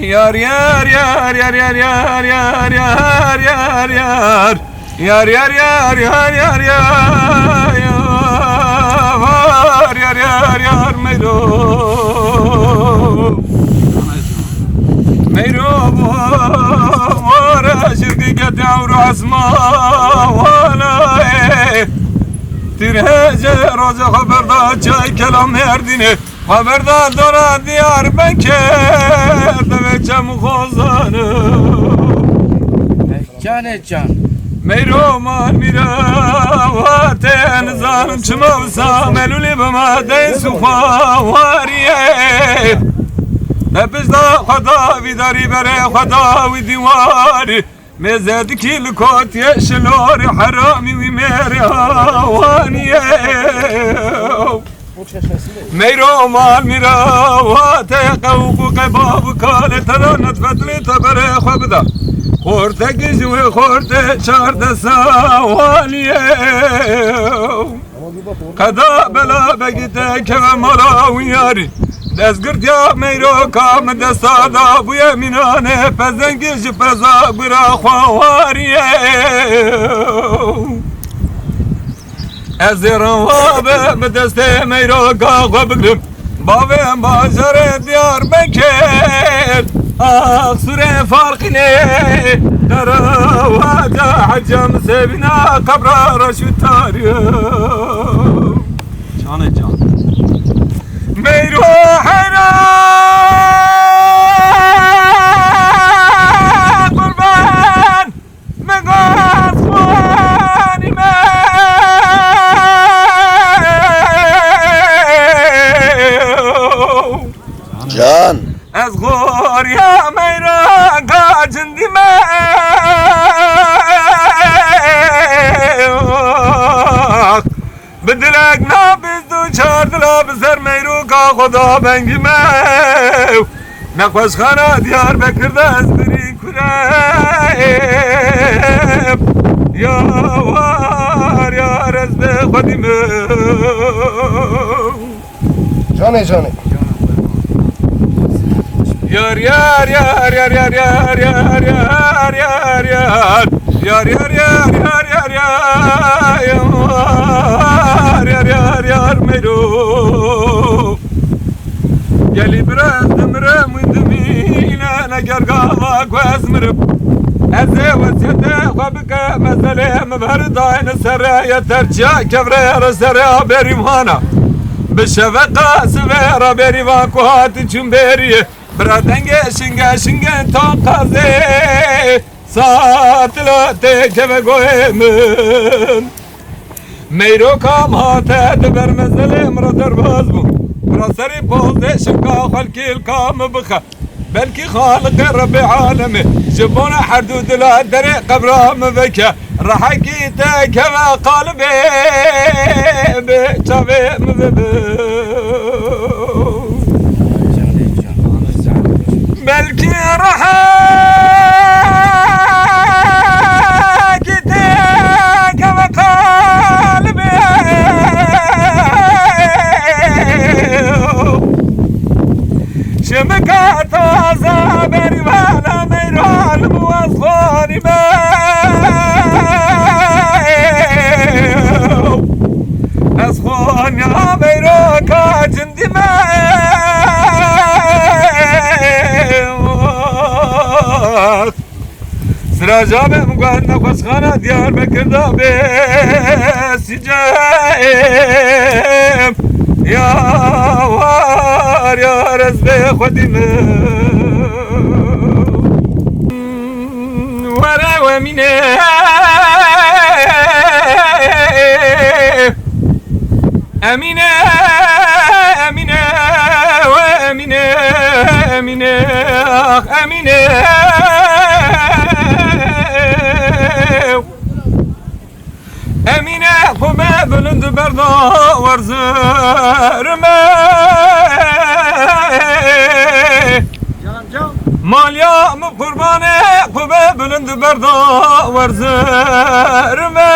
Yar yar yar yar yar yar yar yar yar yar yar yar yar yar yar yar yar yar meyro meyro vara şirki gedavru asma vala tirhece roza haberde çay kelam erdine haberde dora diyar Bekir devecem khozanı Can meyro man miravate nizanım çımavsa meluli bama deysu khawariye Hepizda khada vidari bere khada vi diwari mezedki lkot yeşlor harami vi mere havaniye meyro mal miravate qavqu qebab kale taranat fetli tabere khobda خورده گیزوی خورده چارده سوالیه قدا بلا بگیده که مراوی یاری دستگرد یا میرو کام دستا بوی مینانه پزنگیش پزا برا خواریه از روابه به دست میرو کاغو بگرم باویم بازار دیار بکر سوره فرقني دراوات حجم سيبنا قبر رشد تاريخ جان ميروحنا قربان مقاصواني جان از غور یا میرا گاجن دیمه بدلک نابز دو چار دلا بسر میرو کا خدا بنگیمه نخوش خانه دیار بکرده از بری کرم یا وار یار از به خودیمه جانه Yar yar yar yar yar yar yar yar yar yar yar yar yar yar yar yar yar meyro Geli biraz demrem indimine neger gava kwazmırım Eze vesiyete khobike mesele meberdayne seraya terciya kevre resere berimhana Beşeveka severa beriva kuhati çumberiye Bradenge şinge tokaze Saatla tekeve goyemin Meyro kam hate deber mezelim radar bazbu Brasari pozde şibka halkil kam bıkha Belki خالق رب عالمي جبونا حدود لا دري قبرهم بكى رحكيتك كما قلبي بشافي مذبو belki rahat gidek ve kalbi şemka taza bervana meyran muvazzani be asfan ya meyraka cindime Sıracağım mugana koşkana Diyarbakır'da besicayim Ya var ya rezbe khodime Vara ve mine Emine Emine ve Emine Emine Emine Emine kube bülünd berda varzırme Malya mı kurbane kube bülünd berda varzırme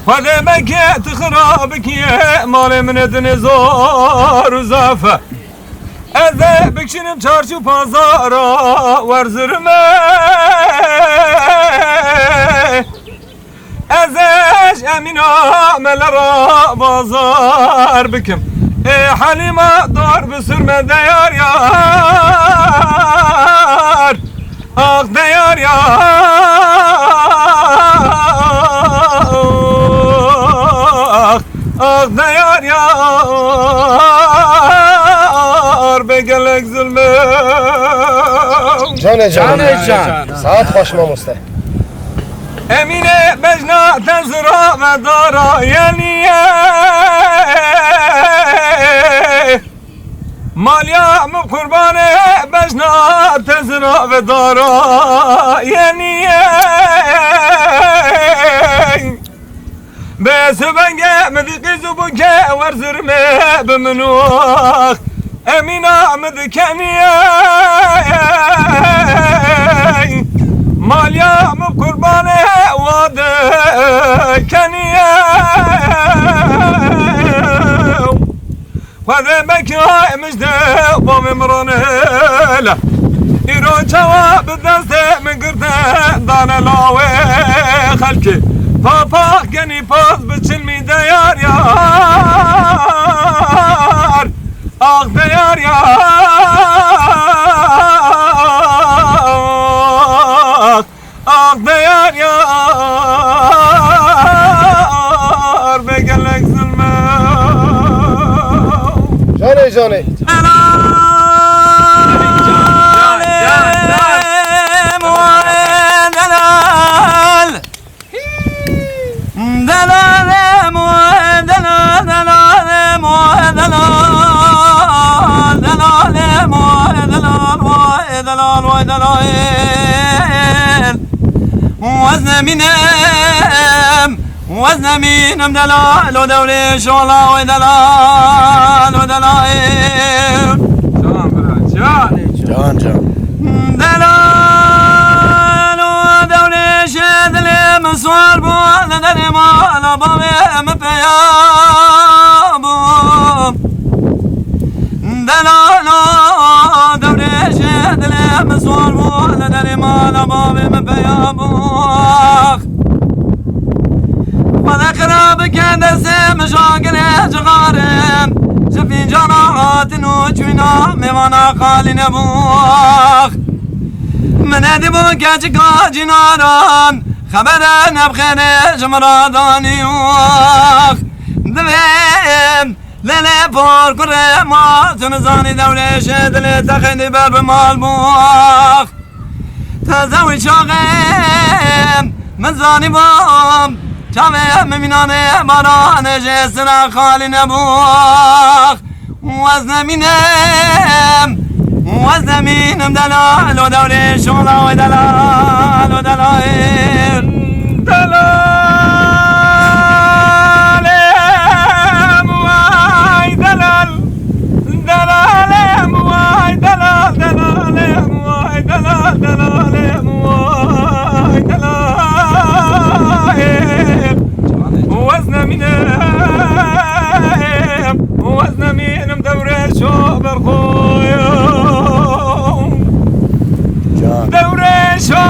خذ بكيت خرابك يا مالي من دنزار وزافة أذهبك شنم çarşı pazara varzırma Ezeş emin amelera bazar bikim Halime dar büsürme deyar yar Ah deyar yar Ah deyar yar Begelek zulmüm Cane cane. Can. Saat başıma musta. Emine mecna tezra ve dara yeniye Malya mı kurbanı mecna tezra ve dara yeniye Besi ben gemedi kızı bu ke verzirme biminuak Emine midi keniye Malya mı kurbanı vadı keniye Fadhe bekâ müjde bu mimranele İro cevap deste min girde dane lave halki Papa geni paz biçin mi deyar yar Ah deyar yar Ah deyar yar Begelek zulmüm Cane cane. وزن مينم دلال ودولي شولا ودلال ودلال Can biraz can Can can. دلال ودولي شدلي مسوار بو دلي مال بابي مبيابو دلال ودولي شدلي مسوار بو دلي مال بابي مبيابو وذكر بكندس مشاكل جغارم شفي جراحات وجونا موانا قال نبوخ من ادبوك اجكا جناران خبرنا بخير جمراداني وخ دبيم للي فور كريما تنزاني دولي شدلي تخيني برب مالبوخ تزوي شاغم من زاني بوم Çave minane bana nejesina khali nebukh وزنمينم دلال ودولي شغلا ودلال ودلال دلال مواي دلال دلال مواي دلال دلال مواي دلال دلال مواي دلال وزن مينم دوري شو برخويم Can. دوري شو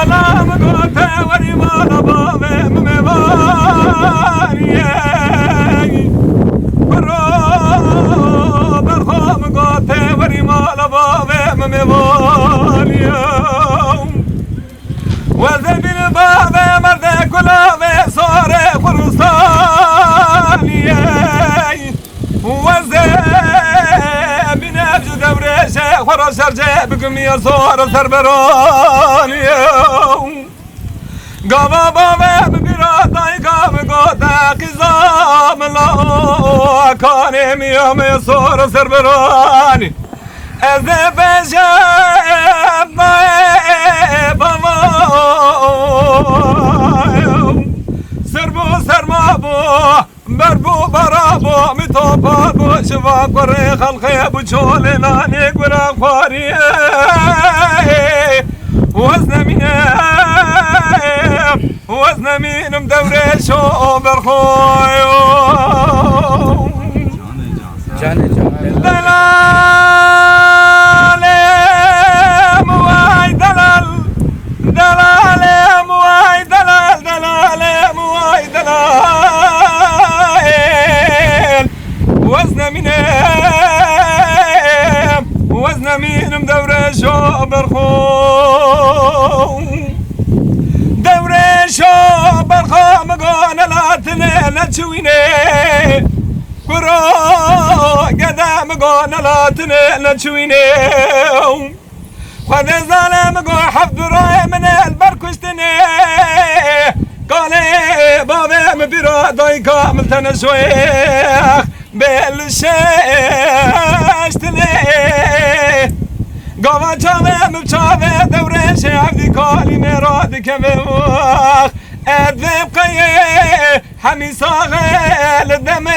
لام قوتا وري مالا بابي ممباري برخوم قوتا وري مالا بابي ممباري وزن بالبابي مرد كلابي صاري خرصاني وزن بنفس دوري شيخ ورا شرجي بكم يا صور سربراني قابا بابي ببراتاي قام قوتا قزام الله كاني ميوم يا صور سربراني Azerbaycan baba Serbu serma bu Berbu barabu mitopa bu Şiva kore halkı bu çole nane kura kwari Vaznamine وزن مینم دورش و برخوی جان دلالم وای دلال دلالم وای دلال دلالم وای دلال وزن مینم دورش و برخوی دورش و برخوی مگان لاتنه نچوینه برو قدام قول لاتنه نچوینه خود ظالم قول حفظ رای من البركشتنه قاله بابم برا دای کامل تنشویخ بلششتنه قوا چاوه مبچاوه دورش عبدی کالی مراد کمه ادب قيه حمي صاغل الدم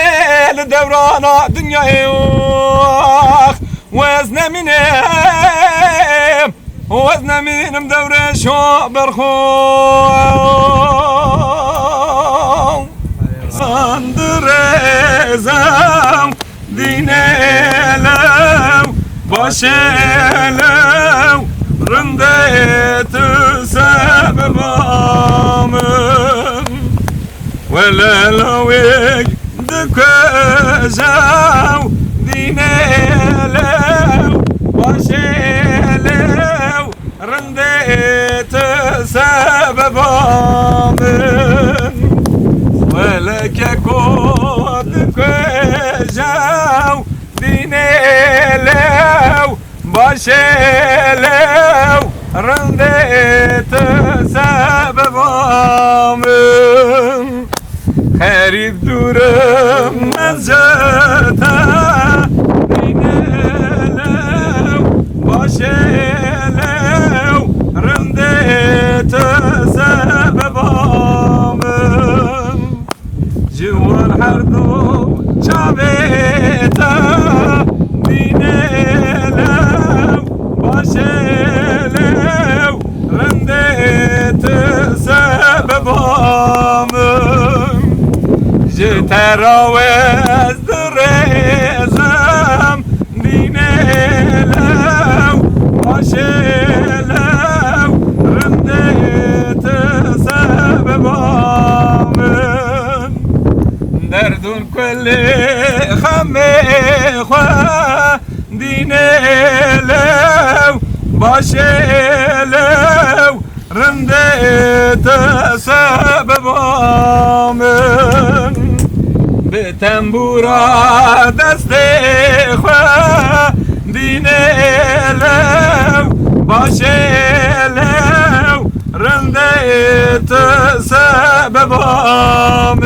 الدوران دنيا وزن من مدور شو برخو صندر زم دينلو باشلو رندت سببام ولا لويك دكزاو دينلو باشلو رندت سببام ولا كاكو دكزاو دينلو باشلو رندت سببام خرید دورم مزتا دینلو باشلو رندت سببام جوان هر دو چاویتا دینلو باشلو رندت سببام جتراوز درزم دینلو باشلو رندت سببام دردون کل خمه خواه دینلو باشلو رندت سببام به تنبورا دست خواه دینلو باشلو رندت سببام